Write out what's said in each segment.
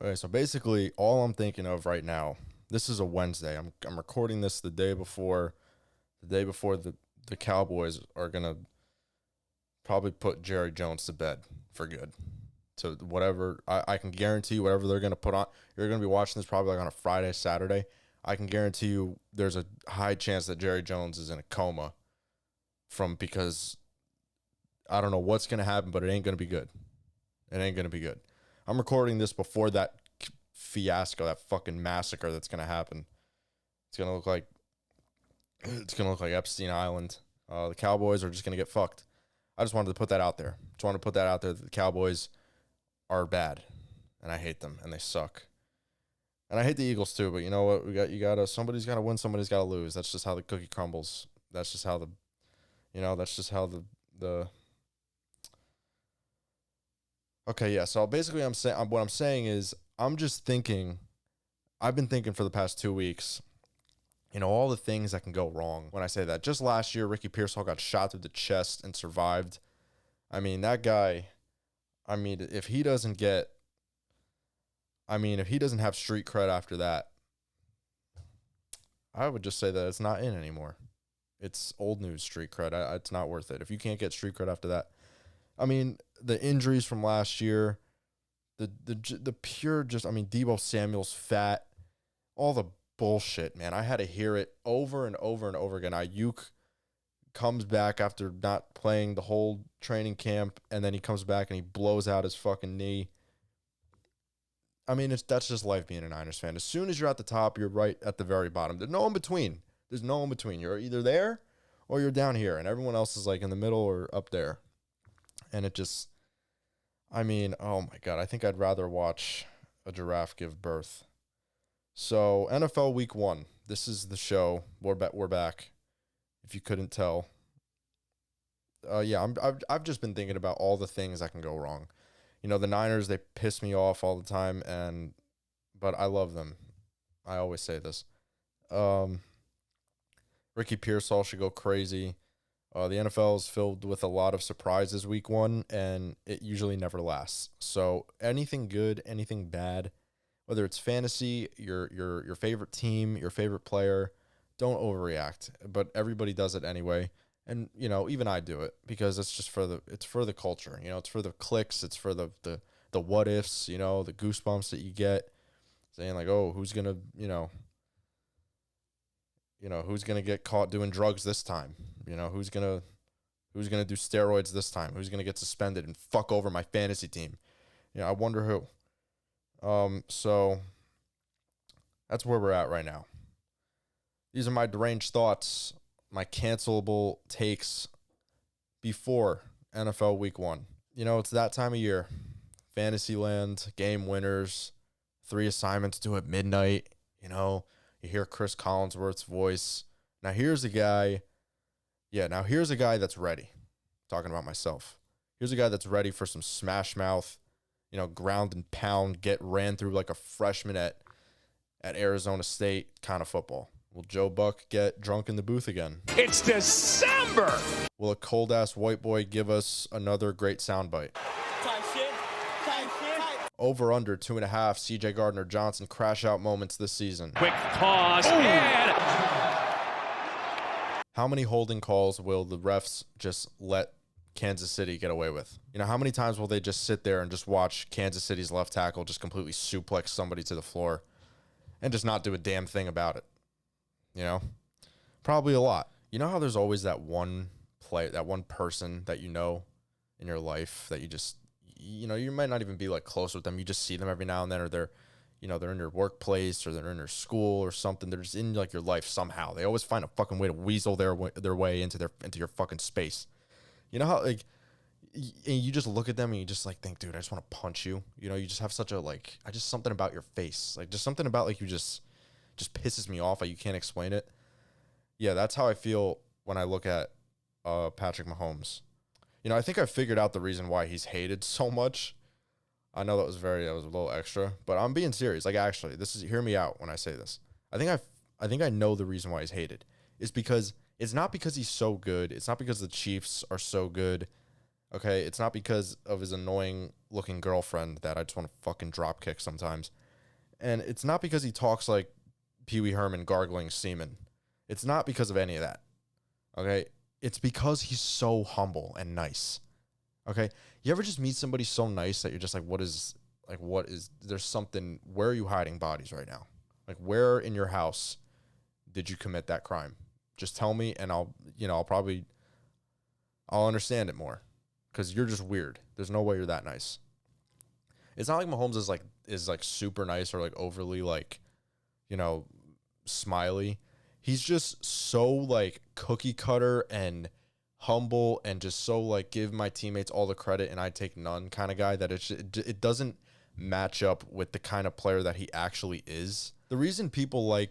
Okay, so basically, all I'm thinking of right now, this is a Wednesday. I'm recording this the day before the Cowboys are gonna probably put Jerry Jones to bed for good. So whatever I can guarantee you, whatever they're gonna put on, you're gonna be watching this probably like on a Friday, Saturday. I can guarantee you, there's a high chance that Jerry Jones is in a coma because I don't know what's gonna happen, but it ain't gonna be good. It ain't gonna be good. I'm recording this before that fiasco, that fucking massacre that's gonna happen. It's gonna look like Epstein Island. The Cowboys are just gonna get fucked. I just wanted to put that out there. Just wanted to put that out there that the Cowboys are bad, and I hate them, and they suck. And I hate the Eagles too, but you know what? Somebody's gotta win, somebody's gotta lose. That's just how the cookie crumbles. That's just how the Okay, yeah. So basically, what I'm saying is I'm just thinking. I've been thinking for the past 2 weeks. All the things that can go wrong when I say that. Just last year, Ricky Pearsall got shot through the chest and survived. I mean, that guy. I mean, if he doesn't have street cred after that, I would just say that it's not in anymore. It's old news street cred. It's not worth it. If you can't get street cred after that, I mean, the injuries from last year, the pure just, I mean, Deebo Samuel's fat, all the bullshit, man. I had to hear it over and over and over again. Ayuk comes back after not playing the whole training camp, and then he comes back and he blows out his fucking knee. I mean, that's just life being a Niners fan. As soon as you're at the top, you're right at the very bottom. There's no in between. You're either there or you're down here, and everyone else is like in the middle or up there. And it just, I mean, oh my God, I think I'd rather watch a giraffe give birth. So NFL Week 1, this is the show. We're back. If you couldn't tell, I've just been thinking about all the things that can go wrong. The Niners, they piss me off all the time, but I love them. I always say this. Ricky Pearsall should go crazy. The NFL is filled with a lot of surprises week 1, and it usually never lasts. So anything good, anything bad, whether it's fantasy, your favorite team, your favorite player, don't overreact. But everybody does it anyway. And, even I do it because it's for the culture. It's for the clicks. It's for the what ifs, the goosebumps that you get saying like, oh, who's going to get caught doing drugs this time? Who's going to do steroids this time? Who's going to get suspended and fuck over my fantasy team? I wonder who. So that's where we're at right now. These are my deranged thoughts, my cancelable takes before NFL Week 1. It's that time of year. Fantasyland, game winners, 3 assignments due at midnight. You hear Chris Collinsworth's voice. Now here's a guy that's ready. Talking about myself. Here's a guy that's ready for some smash mouth, ground and pound, get ran through like a freshman at Arizona State kind of football. Will Joe Buck get drunk in the booth again? It's December! Will a cold-ass white boy give us another great soundbite? Tight shit. Over under 2.5 CJ Gardner-Johnson crash out moments this season. Quick pause and... How many holding calls will the refs just let Kansas City get away with? How many times will they just sit there and just watch Kansas City's left tackle just completely suplex somebody to the floor and just not do a damn thing about it? Probably a lot. How there's always that one person that in your life that you just, you might not even be like close with them. You just see them every now and then, or they're in your workplace or they're in your school or something. They're just in like your life somehow. They always find a fucking way to weasel their way into your fucking space. How like you just look at them and you just like think, dude, I just want to punch you. You just have such a something about your face, like just something about like you just pisses me off. Like you can't explain it. Yeah, that's how I feel when I look at Patrick Mahomes. I think I figured out the reason why he's hated so much. I know that was a little extra, but I'm being serious. Like actually, hear me out when I say this. I think I know the reason why he's hated. It's because it's not because he's so good. It's not because the Chiefs are so good. Okay, it's not because of his annoying looking girlfriend that I just want to fucking drop kick sometimes. And it's not because he talks like Pee Wee Herman gargling semen. It's not because of any of that. Okay? It's because he's so humble and nice. Okay? You ever just meet somebody so nice that you're just like, there's something, where are you hiding bodies right now? Like, where in your house did you commit that crime? Just tell me and I'll understand it more because you're just weird. There's no way you're that nice. It's not like Mahomes is super nice or like overly like, you know, smiley. He's just so like cookie cutter and humble and just so like give my teammates all the credit and I take none kind of guy that it doesn't match up with the kind of player that he actually is. The reason people like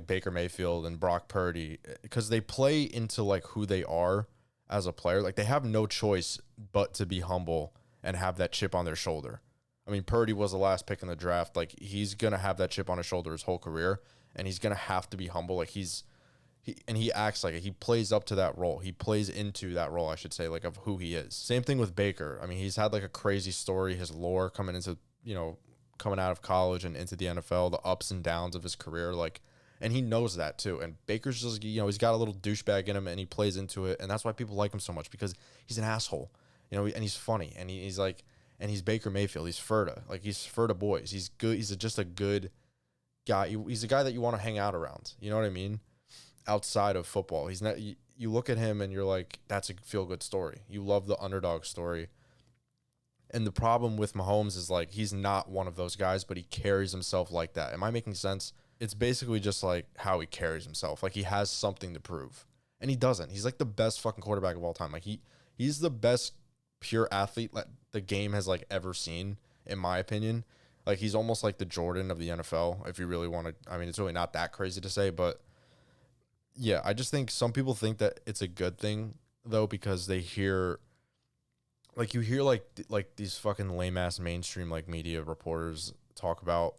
Baker Mayfield and Brock Purdy because they play into like who they are as a player. Like they have no choice but to be humble and have that chip on their shoulder. I mean, Purdy was the last pick in the draft. Like he's gonna have that chip on his shoulder his whole career, and he's gonna have to be humble. Like he acts like it. He plays up to that role. He plays into that role, I should say, like of who he is. Same thing with Baker. I mean, he's had like a crazy story, his lore coming out of college and into the NFL, the ups and downs of his career, like, and he knows that too. And Baker's just, he's got a little douchebag in him, and he plays into it, and that's why people like him so much because he's an asshole, and he's funny, and he's like, and he's Baker Mayfield. He's Ferda, like he's Ferda boys. He's good. He's just a good guy. He's a guy that you want to hang out around. You know what I mean? Outside of football, he's not. You look at him and you're like, that's a feel good story. You love the underdog story. And the problem with Mahomes is like he's not one of those guys, but he carries himself like that. Am I making sense? It's basically just like how he carries himself. Like he has something to prove. And he doesn't. He's like the best fucking quarterback of all time. Like he's the best pure athlete that the game has like ever seen, in my opinion. Like he's almost like the Jordan of the NFL, if you really want to. I mean, it's really not that crazy to say, but yeah, I just think some people think that it's a good thing though because they hear like you hear like these fucking lame ass mainstream like media reporters talk about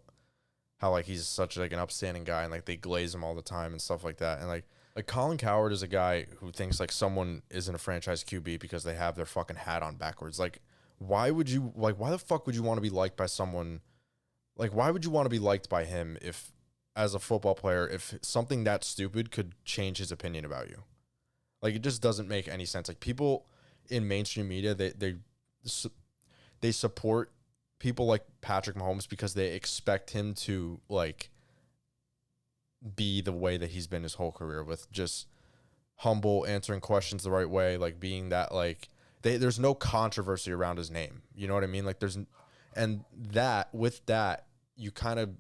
how like he's such like an upstanding guy and like they glaze him all the time and stuff like that. And like Colin Cowherd is a guy who thinks like someone isn't a franchise QB because they have their fucking hat on backwards. Like why the fuck would you want to be liked by someone? Like why would you want to be liked by him if as a football player if something that stupid could change his opinion about you? Like it just doesn't make any sense. Like people in mainstream media, they support people like Patrick Mahomes because they expect him to like be the way that he's been his whole career with just humble, answering questions the right way, like being that like there's no controversy around his name. You know what I mean? Like and that with that you kind of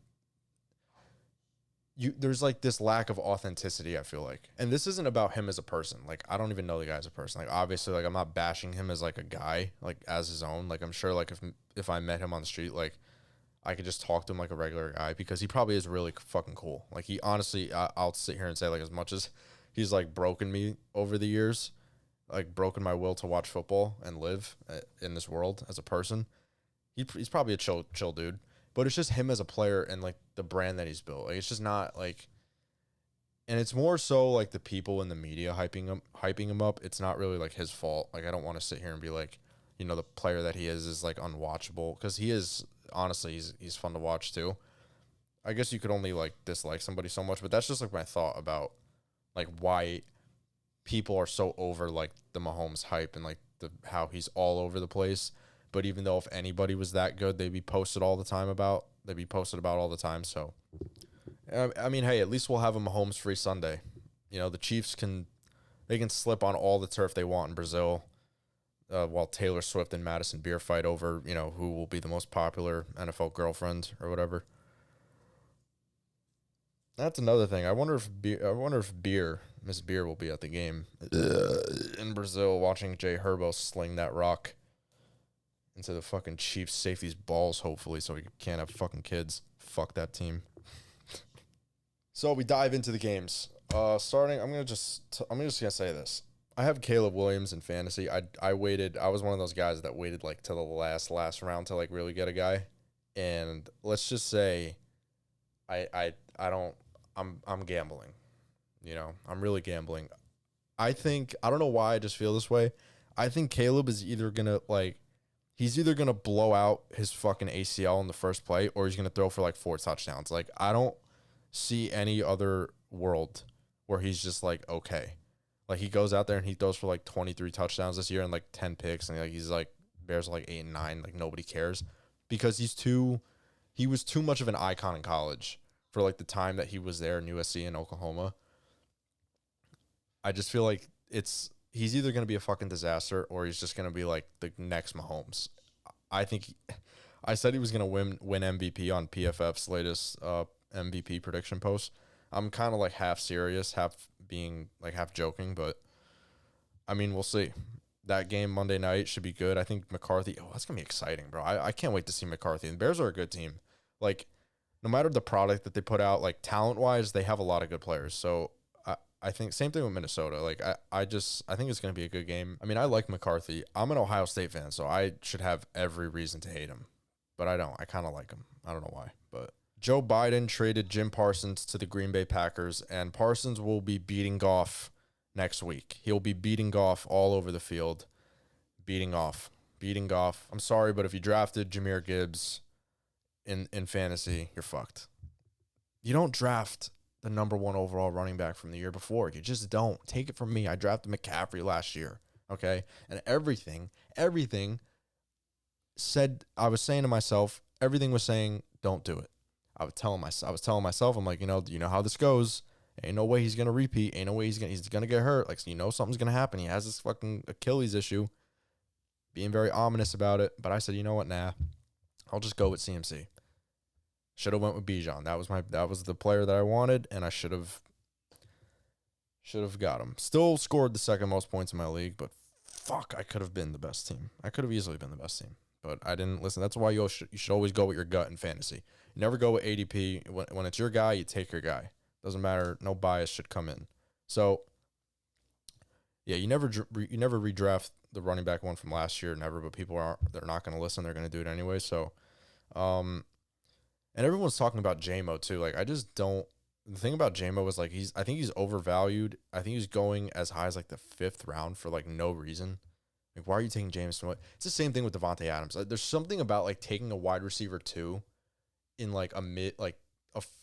there's like this lack of authenticity, I feel like. And this isn't about him as a person. Like I don't even know the guy as a person. Like obviously like I'm not bashing him as like a guy, like as his own. Like I'm sure like if I met him on the street, like I could just talk to him like a regular guy because he probably is really fucking cool. Like he honestly I'll sit here and say like as much as he's like broken me over the years, like broken my will to watch football and live in this world as a person, he's probably a chill dude. But it's just him as a player and like the brand that he's built. Like it's just not like, and it's more so like the people in the media hyping him up. It's not really like his fault. Like I don't want to sit here and be like, the player that he is like unwatchable because he is honestly he's fun to watch too. I guess you could only like dislike somebody so much, but that's just like my thought about like why people are so over like the Mahomes hype and like how he's all over the place. But even though if anybody was that good, they'd be posted about all the time. So, I mean, hey, at least we'll have a Mahomes free Sunday. The Chiefs can slip on all the turf they want in Brazil, while Taylor Swift and Madison Beer fight over, who will be the most popular NFL girlfriend or whatever. That's another thing. I wonder if Miss Beer will be at the game in Brazil watching Jay Herbo sling that rock into the fucking Chiefs safety's balls, hopefully, so he can't have fucking kids. Fuck that team. So we dive into the games. Starting, I'm just gonna say this. I have Caleb Williams in fantasy. I waited. I was one of those guys that waited like till the last round to like really get a guy. And let's just say, I'm gambling. I'm really gambling. I don't know why I just feel this way. I think Caleb is either gonna he's either gonna blow out his fucking ACL in the first play, or he's gonna throw for like 4 touchdowns. Like, I don't see any other world where he's just like okay. Like, he goes out there and he throws for like 23 touchdowns this year and like 10 picks, and he's like Bears are like 8 and 9. Like, nobody cares because he was too much of an icon in college for like the time that he was there in USC and Oklahoma. I just feel like he's either going to be a fucking disaster or he's just going to be like the next Mahomes. I said he was going to win MVP on PFF's latest MVP prediction post. I'm kind of like half serious, half being like half joking, but I mean, we'll see. That game Monday night should be good. I think McCarthy, that's going to be exciting, bro. I can't wait to see McCarthy. The Bears are a good team. Like, no matter the product that they put out, like talent-wise, they have a lot of good players. So I think same thing with Minnesota. Like, I think it's going to be a good game. I mean, I like McCarthy. I'm an Ohio State fan, so I should have every reason to hate him. But I don't. I kind of like him. I don't know why. But Joe Biden traded Jim Parsons to the Green Bay Packers, and Parsons will be beating Goff next week. He'll be beating Goff all over the field. Beating Goff. I'm sorry, but if you drafted Jahmyr Gibbs in fantasy, you're fucked. You don't draft the number 1 overall running back from the year before. You just don't. Take it from me. I drafted McCaffrey last year, okay? And everything said, I was saying to myself, everything was saying, don't do it. I was telling myself, I'm like, you know how this goes. Ain't no way he's going to repeat. Ain't no way he's going to get hurt. Like, something's going to happen. He has this fucking Achilles issue. Being very ominous about it. But I said, you know what? Nah. I'll just go with CMC. Should have went with Bijan. That was the player that I wanted, and I should have got him. Still scored the second most points in my league, but fuck, I could have been the best team. I could have easily been the best team, but I didn't listen. That's why you should always go with your gut in fantasy. You never go with ADP. When it's your guy, you take your guy. Doesn't matter. No bias should come in. So, yeah, you never redraft the running back one from last year, never. But they're not going to listen. They're going to do it anyway. So, and everyone's talking about JMO too. Like, I just don't. The thing about JMO is like I think he's overvalued. I think he's going as high as like the 5th round for like no reason. Like, why are you taking James? It's the same thing with Devontae Adams. Like, there's something about like taking a wide receiver 2 in like a 5th,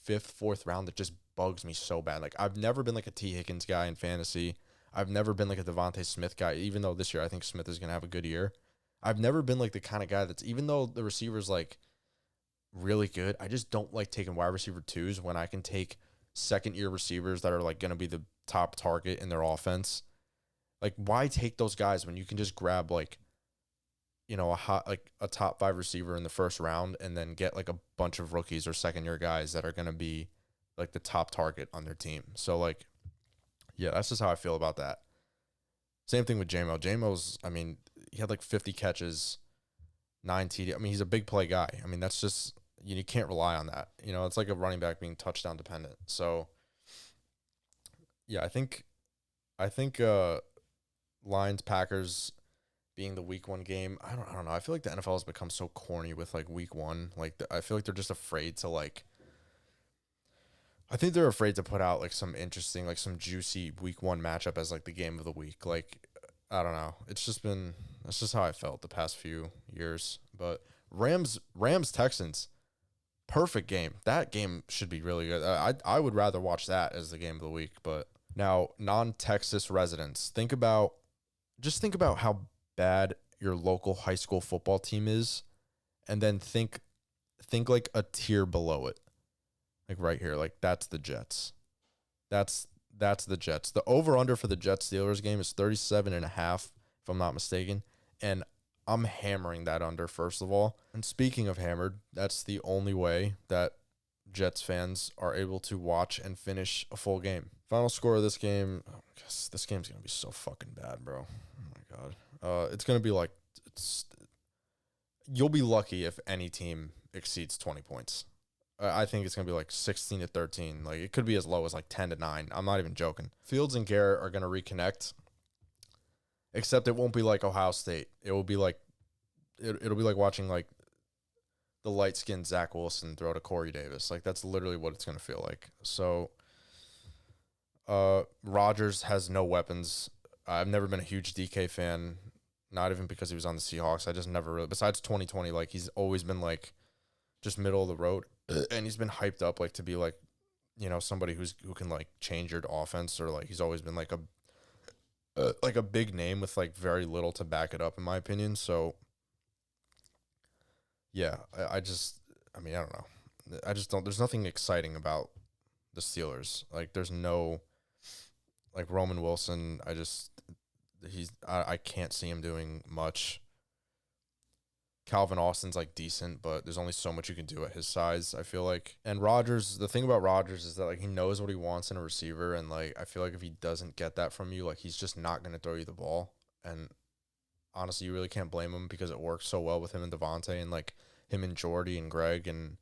4th round that just bugs me so bad. Like, I've never been like a T. Higgins guy in fantasy. I've never been like a Devontae Smith guy, even though this year I think Smith is gonna have a good year. I've never been like the kind of guy that's, even though the receiver's like really good, I just don't like taking wide receiver 2s when I can take 2nd-year receivers that are like going to be the top target in their offense. Like, why take those guys when you can just grab like, a top 5 receiver in the 1st round and then get like a bunch of rookies or 2nd-year guys that are going to be like the top target on their team. So like, yeah, that's just how I feel about that. Same thing with JMO. JMO's, I mean, he had like 50 catches, 9 TD. I mean, he's a big play guy. I mean, that's just, you can't rely on that. It's like a running back being touchdown dependent. So, yeah, I think Lions Packers being the week 1 game. I don't know. I feel like the NFL has become so corny with like week 1. Like, I feel like they're just afraid to like. I think they're afraid to put out like some interesting, like some juicy week 1 matchup as like the game of the week. Like, I don't know. That's just how I felt the past few years. But Rams Texans. Perfect game. That game should be really good. I would rather watch that as the game of the week. But now, non-Texas residents, think about how bad your local high school football team is, and then think like a tier below it, like right here. Like, that's the Jets. That's the Jets. The over/under for the Jets Steelers game is 37.5, if I'm not mistaken, and I'm hammering that under, first of all. And speaking of hammered, that's the only way that Jets fans are able to watch and finish a full game. Final score of this game, this game's going to be so fucking bad, bro. Oh, my God. It's going to be like, you'll be lucky if any team exceeds 20 points. I think it's going to be like 16-13. Like, it could be as low as like 10-9. I'm not even joking. Fields and Garrett are going to reconnect. Except it won't be like Ohio State. It will be like it'll be like watching like the light-skinned Zach Wilson throw to Corey Davis. Like, that's literally what it's going to feel like. So, Rodgers has no weapons. I've never been a huge DK fan. Not even because he was on the Seahawks. I just never really, besides 2020, like he's always been like just middle of the road, and he's been hyped up like to be like, somebody who can like change your offense, or like he's always been like a big name with like very little to back it up, in my opinion. So yeah, I mean, I don't know. I just don't. There's nothing exciting about the Steelers. Like there's no like Roman Wilson. I can't see him doing much. Calvin Austin's like decent, but there's only so much you can do at his size, I feel like. And Rodgers, the thing about Rodgers is that like he knows what he wants in a receiver, and like I feel like if he doesn't get that from you, like he's just not gonna throw you the ball. And honestly, you really can't blame him because it works so well with him and Devontae, and like him and Jordy and Greg. And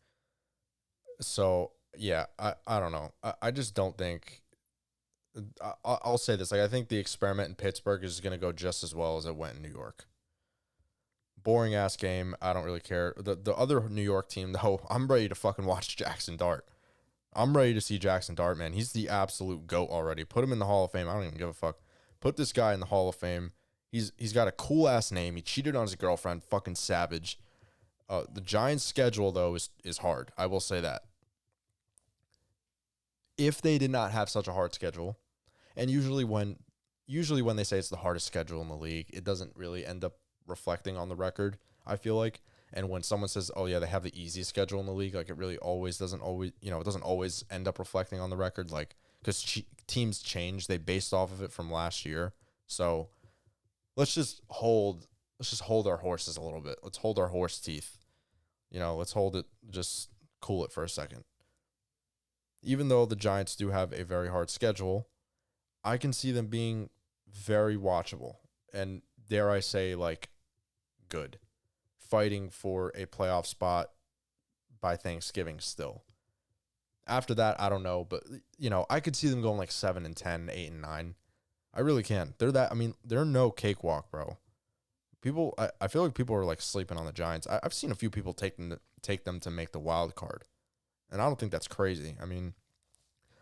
so yeah, I don't know. I just don't think. I'll say this, like I think the experiment in Pittsburgh is gonna go just as well as it went in New York. Boring ass game. I don't really care. The other New York team, though, I'm ready to fucking watch Jackson Dart. I'm ready to see Jackson Dart, man. He's the absolute GOAT already. Put him in the Hall of Fame. I don't even give a fuck. Put this guy in the Hall of Fame. He's got a cool ass name. He cheated on his girlfriend. Fucking savage. The Giants' schedule though is hard. I will say that. If they did not have such a hard schedule, and usually when they say it's the hardest schedule in the league, it doesn't really end up reflecting on the record, I feel like. And when someone says, "Oh yeah, they have the easiest schedule in the league," like it really doesn't always end up reflecting on the record, like because teams change, they based off of it from last year. So let's just hold our horses a little bit. Let's hold our horse teeth. Let's hold it, just cool it for a second. Even though the Giants do have a very hard schedule, I can see them being very watchable and, dare I say, like good, fighting for a playoff spot by Thanksgiving still. After that, I don't know, but I could see them going like 7-10, 8-9. I really can. They're no cakewalk, bro. I feel like people are like sleeping on the Giants. I've seen a few people take them to make the wild card, and I don't think that's crazy. I mean,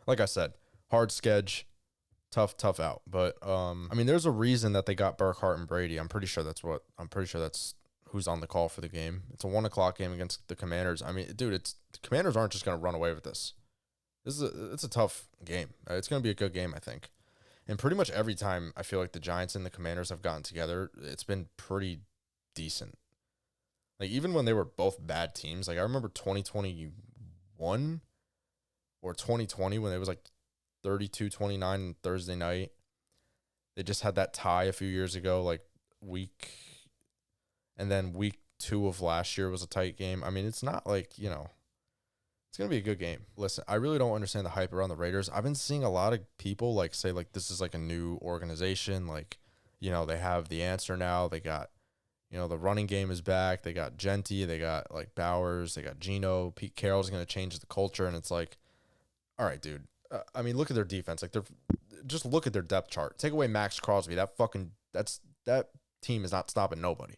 like I said, hard schedule, tough out. But there's a reason that they got Burkhardt and Brady. I'm pretty sure that's who's on the call for the game. It's a 1:00 game against the Commanders. I mean, dude, the Commanders aren't just gonna run away with this. It's a tough game. It's gonna be a good game, I think. And pretty much every time I feel like the Giants and the Commanders have gotten together, it's been pretty decent. Like even when they were both bad teams, like I remember 2021 or 2020 when it was like 32-29 on Thursday night. They just had that tie a few years ago, like and then week 2 of last year was a tight game. I mean, it's not like, it's going to be a good game. Listen, I really don't understand the hype around the Raiders. I've been seeing a lot of people like say like this is like a new organization. Like, they have the answer now. They got, the running game is back. They got Genty. They got like Bowers. They got Geno. Pete Carroll's going to change the culture. And it's like, all right, dude. Look at their defense. Like just look at their depth chart. Take away Max Crosby. That team is not stopping nobody.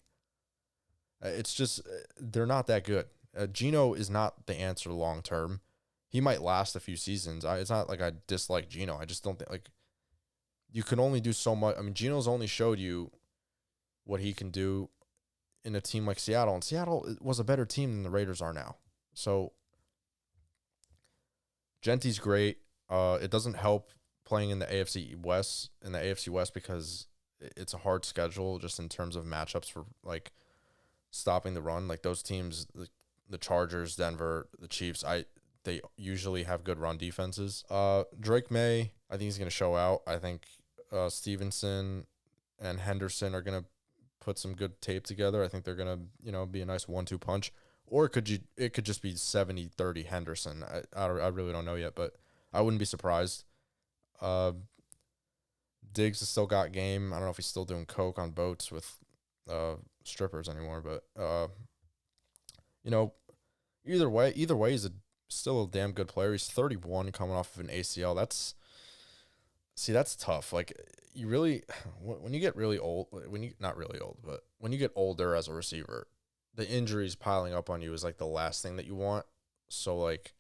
It's just they're not that good. Geno is not the answer long term. He might last a few seasons. It's not like I dislike Geno. I just don't think like you can only do so much. I mean, Geno's only showed you what he can do in a team like Seattle, and Seattle was a better team than the Raiders are now. So Genty's great. It doesn't help playing in the AFC West because it's a hard schedule just in terms of matchups for like stopping the run. Like those teams, the Chargers, Denver, the Chiefs, they usually have good run defenses. Drake May, I think he's going to show out. I think Stevenson and Henderson are going to put some good tape together. I think they're going to, be a nice 1-2 punch. Or it could just be 70-30 Henderson. I really don't know yet, but I wouldn't be surprised. Diggs has still got game. I don't know if he's still doing coke on boats with strippers anymore, but either way, he's still a damn good player. He's 31 coming off of an ACL. That's tough. Like you really, when you get really old, not really old, but when you get older as a receiver, the injuries piling up on you is like the last thing that you want. So like,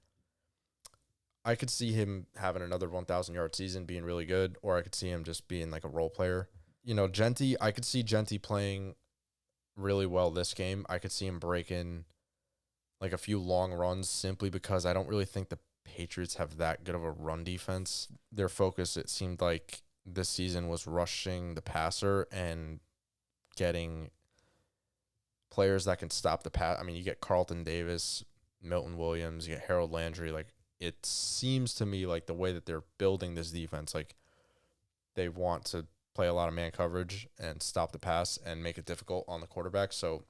I could see him having another 1,000-yard season being really good, or I could see him just being like a role player. Genti, I could see Genti playing really well this game. I could see him breaking like a few long runs simply because I don't really think the Patriots have that good of a run defense. Their focus, it seemed like this season, was rushing the passer and getting players that can stop the pass. I mean, you get Carlton Davis, Milton Williams, you get Harold Landry. Like, it seems to me like the way that they're building this defense, like they want to play a lot of man coverage and stop the pass and make it difficult on the quarterback. So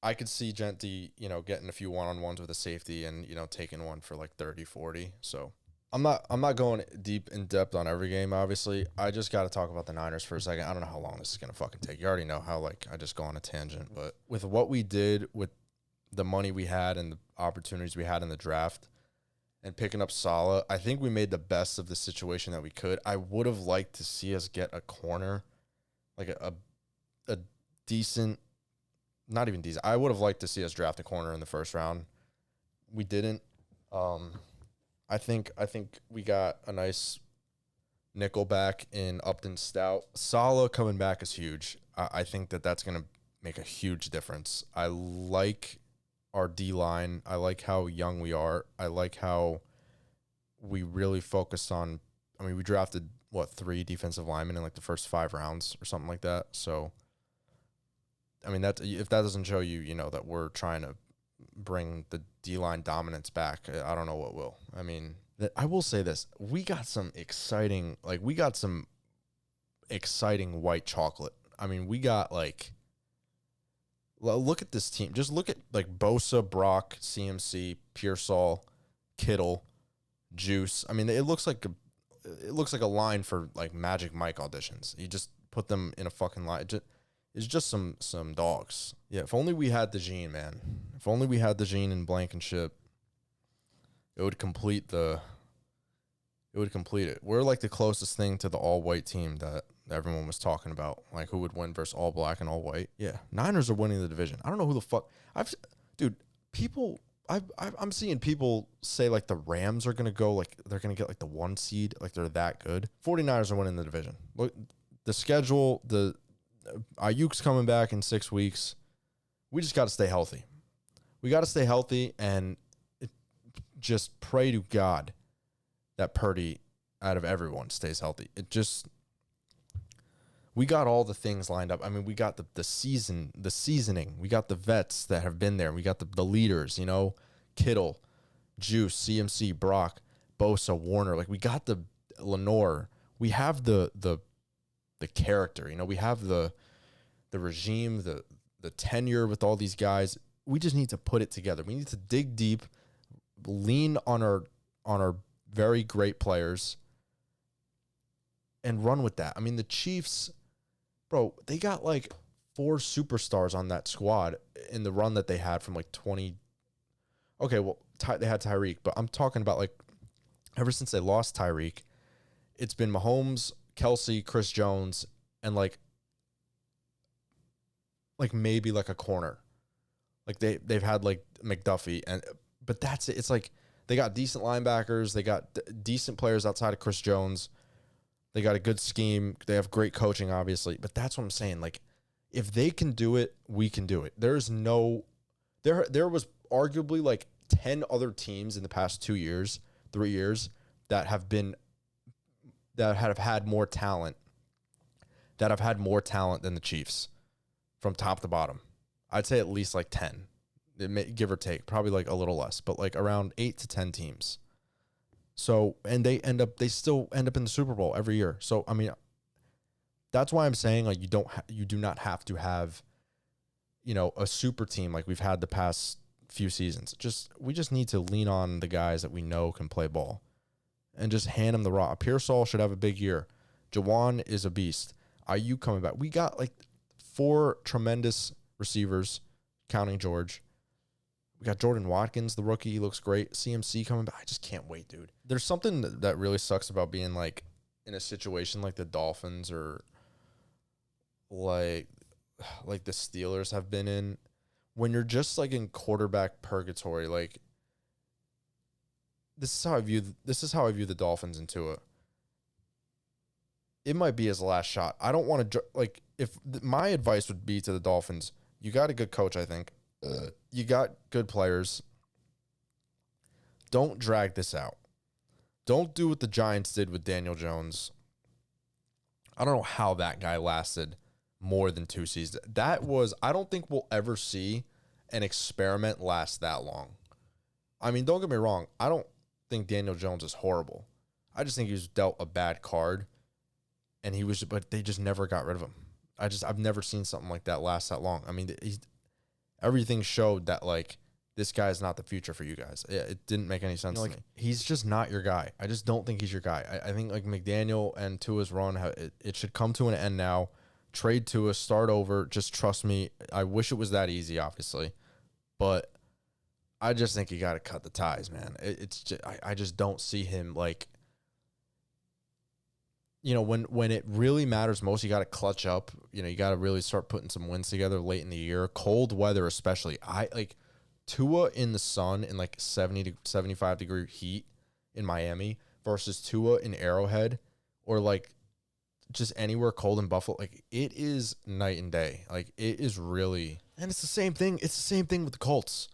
I could see Genti, getting a few one-on-ones with a safety and, taking one for like 30, 40. So I'm not going deep in depth on every game, obviously. I just got to talk about the Niners for a second. I don't know how long this is going to fucking take. You already know how, I just go on a tangent. But with what we did with the money we had and the opportunities we had in the draft and picking up Saleh, I think we made the best of the situation that we could. I would have liked to see us get a corner, like a decent, not even decent. I would have liked to see us draft a corner in the first round. We didn't. I think we got a nice nickel back in Upton Stout. Saleh coming back is huge. I think that's going to make a huge difference. I like our D-line. I like how young we are. I like how we really focused on, we drafted, 3 defensive linemen in, the first 5 rounds or something like that. So, that if that doesn't show you, that we're trying to bring the D-line dominance back, I don't know what will. I will say this. We got some exciting white chocolate. We got, look at this team. Just look at, Bosa, Brock, CMC, Pearsall, Kittle, Juice. It looks like a line for, Magic Mike auditions. You just put them in a fucking line. It's just some dogs. Yeah, if only we had the gene, man. If only we had the gene in Blankenship, it would complete it. We're the closest thing to the all-white team that everyone was talking about, who would win versus all black and all white. Yeah, Niners are winning the division. I don't know who the fuck. I'm seeing people say the Rams are gonna go they're gonna get the 1 seed, they're that good. 49ers are winning the division. Look, the schedule, Ayuk's coming back in 6 weeks. We just got to stay healthy. We got to stay healthy and just pray to God that Purdy, out of everyone, stays healthy. We got all the things lined up. We got the seasoning. We got the vets that have been there. We got the leaders, Kittle, Juice, CMC, Brock, Bosa, Warner. We got the Lenore. We have the character, we have the regime, the tenure with all these guys. We just need to put it together. We need to dig deep, lean on our very great players, and run with that. The Chiefs, bro, they got 4 superstars on that squad in the run that they had from 20. Okay, well, they had Tyreek, but I'm talking about ever since they lost Tyreek, it's been Mahomes, Kelsey, Chris Jones, and maybe a corner. They've had McDuffie, but that's it. It's they got decent linebackers, they got decent players outside of Chris Jones. They got a good scheme. They have great coaching, obviously. But that's what I'm saying. If they can do it, we can do it. There was arguably 10 other teams in the past 2 years, 3 years that have had more talent, than the Chiefs from top to bottom. I'd say at least 10, give or take, probably a little less, but around 8 to 10 teams. So, and they still end up in the Super Bowl every year. So, that's why I'm saying you do not have to have, a super team like we've had the past few seasons. We just need to lean on the guys that we know can play ball and just hand them the rock. Pearsall should have a big year. Jawan is a beast. Ayuk coming back. We got 4 tremendous receivers, counting George. We got Jordan Watkins, the rookie. He looks great. CMC coming back. I just can't wait, dude. There's something that really sucks about being in a situation like the Dolphins or like the Steelers have been in, when you're just in quarterback purgatory. This is how I view the Dolphins and Tua. it might be his last shot. I don't want to like my advice would be to the Dolphins. You got a good coach, I think. You got good players. Don't drag this out. Don't do what the Giants did with Daniel Jones. I don't know how that guy lasted more than 2 seasons. I don't think we'll ever see an experiment last that long. I mean, don't get me wrong. I don't think Daniel Jones is horrible. I just think he was dealt a bad card, but they just never got rid of him. I've never seen something like that last that long. I mean, everything showed that, like, this guy is not the future for you guys. It didn't make any sense to me. He's just not your guy. I just don't think he's your guy. I think, like, McDaniel and Tua's run, it should come to an end now. Trade Tua, start over. Just trust me. I wish it was that easy, obviously. But I just think you got to cut the ties, man. I just don't see him, like, you know, when it really matters most, you got to clutch up. You know, you got to really start putting some wins together late in the year. Cold weather especially. Tua in the sun in like 70 to 75 degree heat in Miami versus Tua in Arrowhead or like just anywhere cold in Buffalo. Like, it is night and day. Like, it is really, and it's the same thing. It's the same thing with the Colts.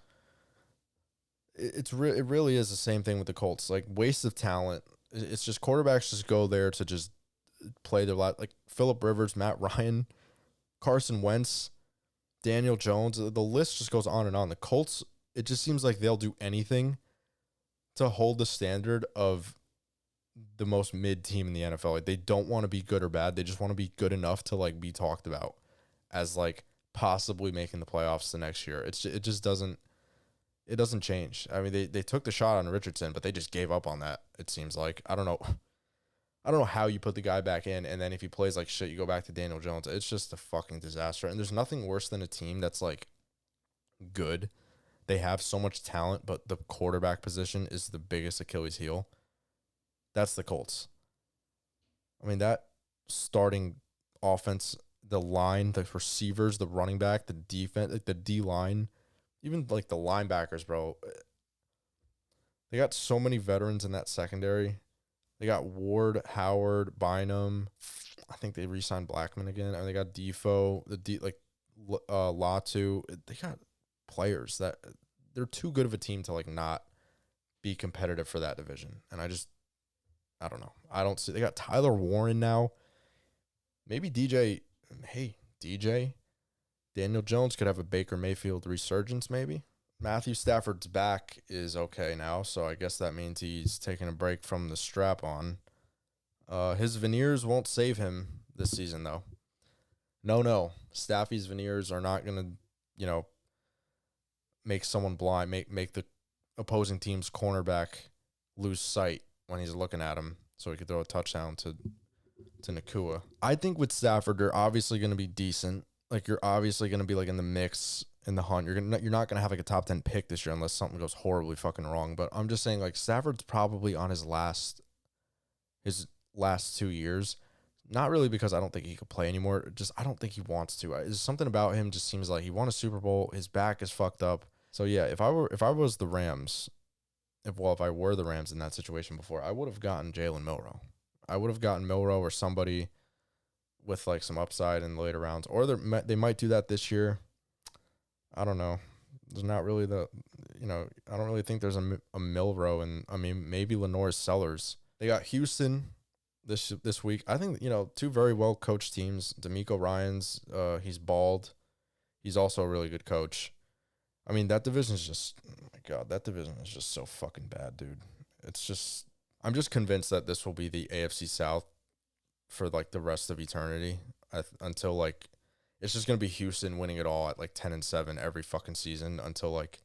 It really is the same thing with the Colts. Like, waste of talent. It's just quarterbacks just go there to just play their lot. Like Phillip Rivers, Matt Ryan, Carson Wentz, Daniel Jones. The list just goes on and on. The Colts, it just seems like they'll do anything to hold the standard of the most mid team in the NFL. Like, they don't want to be good or bad. They just want to be good enough to, like, be talked about as, like, possibly making the playoffs the next year. It just doesn't change. I mean, they took the shot on Richardson, but they just gave up on that, it seems like. I don't know how you put the guy back in, and then if he plays like shit, you go back to Daniel Jones. It's just a fucking disaster. And there's nothing worse than a team that's, like, good. They have so much talent, but the quarterback position is the biggest Achilles heel. That's the Colts. I mean, that starting offense, the line, the receivers, the running back, the defense, like the D-line, even, like, the linebackers, bro. They got so many veterans in that secondary. They got Ward, Howard, Bynum. I think they re-signed Blackman again. I mean, they got Defoe, Latu. They got players that they're too good of a team to, like, not be competitive for that division. And I don't know. I don't see. They got Tyler Warren now. Maybe DJ. Hey, DJ. Daniel Jones could have a Baker Mayfield resurgence, maybe. Matthew Stafford's back is okay now, so I guess that means he's taking a break from the strap-on. His veneers won't save him this season, though. No. Staffy's veneers are not going to, make someone blind, make the opposing team's cornerback lose sight when he's looking at him so he could throw a touchdown to Nakua. I think with Stafford, they're obviously going to be decent. Like, you're obviously going to be, like, in the mix, in the hunt. You're not going to have, like, a top 10 pick this year unless something goes horribly fucking wrong. But I'm just saying, like, Stafford's probably on his last 2 years. Not really because I don't think he could play anymore. Just I don't think he wants to. There's something about him just seems like he won a Super Bowl. His back is fucked up. So yeah, if I was the Rams, if I were the Rams in that situation before, I would have gotten Jalen Milroe. I would have gotten Milroe or somebody with, like, some upside in the later rounds, or they might do that this year. I don't know. There's not really I don't really think there's a Milroe, and I mean, maybe Lenore's Sellers. They got Houston this week. I think, two very well coached teams. D'Amico Ryans, he's bald. He's also a really good coach. I mean, that division is just, oh my God, that division is just so fucking bad, dude. I'm just convinced that this will be the AFC South for, like, the rest of eternity until, like, it's just going to be Houston winning it all at, like, 10-7 every fucking season until, like,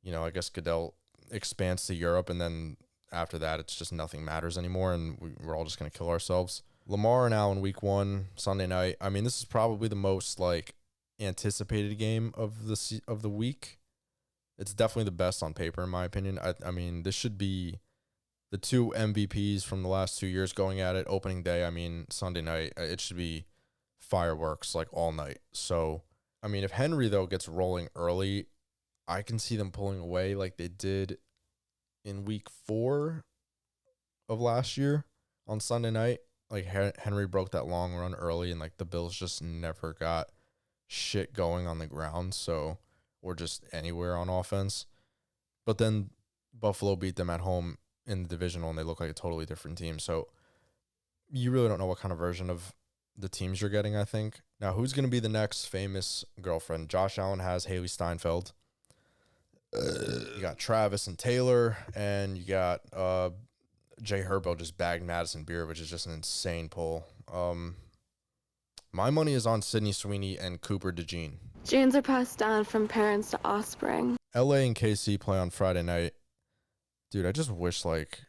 I guess Goodell expands to Europe, and then after that, it's just nothing matters anymore, and we're all just going to kill ourselves. Lamar and Allen week 1, Sunday night. I mean, this is probably the most, like, anticipated game of the week. It's definitely the best on paper, in my opinion. I mean, this should be the two MVPs from the last 2 years going at it. Opening day, I mean, Sunday night, it should be fireworks, like, all night. So, I mean, if Henry, though, gets rolling early, I can see them pulling away like they did in week 4 of last year on Sunday night. like Henry broke that long run early, and like the Bills just never got shit going on the ground, so or just anywhere on offense. But then Buffalo beat them at home in the divisional, and they look like a totally different team. So you really don't know what kind of version of the teams you're getting, I think. Now, who's going to be the next famous girlfriend? Josh Allen has Haley Steinfeld. You got Travis and Taylor, and you got Jay Herbo just bagged Madison Beer, which is just an insane pull. My money is on Sydney Sweeney and Cooper DeJean. Genes are passed down from parents to offspring. LA and KC play on Friday night. Dude, I just wish, like,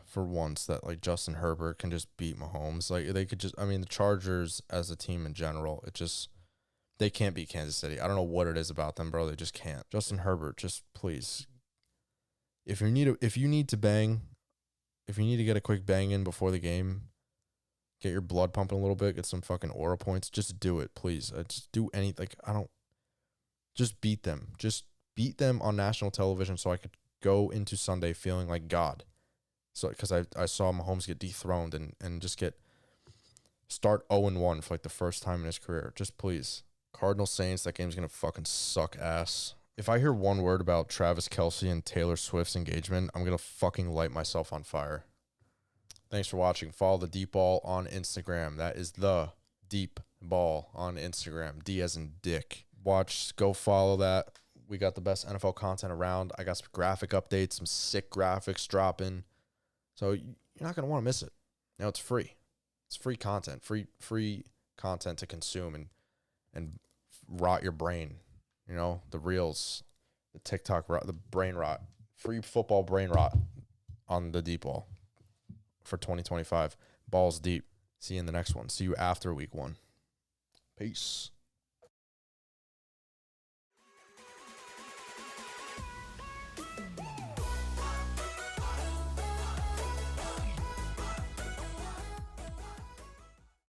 for once that, like, Justin Herbert can just beat Mahomes. Like, they could just, I mean, the Chargers as a team in general, they can't beat Kansas City. I don't know what it is about them, bro. They just can't. Justin Herbert, just please. If you need to get a quick bang in before the game, get your blood pumping a little bit, get some fucking aura points, just do it, please. Just do anything. Just beat them. Just beat them on national television so I could go into Sunday feeling like God. So, because I saw Mahomes get dethroned and just start 0-1 for like the first time in his career. Just please. Cardinals Saints, that game's going to fucking suck ass. If I hear one word about Travis Kelce and Taylor Swift's engagement, I'm going to fucking light myself on fire. Thanks for watching. Follow the Deep Ball on Instagram. That is the Deep Ball on Instagram. D as in dick. Go follow that. We got the best NFL content around. I got some graphic updates, some sick graphics dropping. So you're not going to want to miss it. Now it's free. It's free content, free content to consume and rot your brain. You know, the reels, the TikTok, the brain rot, free football brain rot on the Deep Ball for 2025. Balls deep. See you in the next one. See you after week 1. Peace.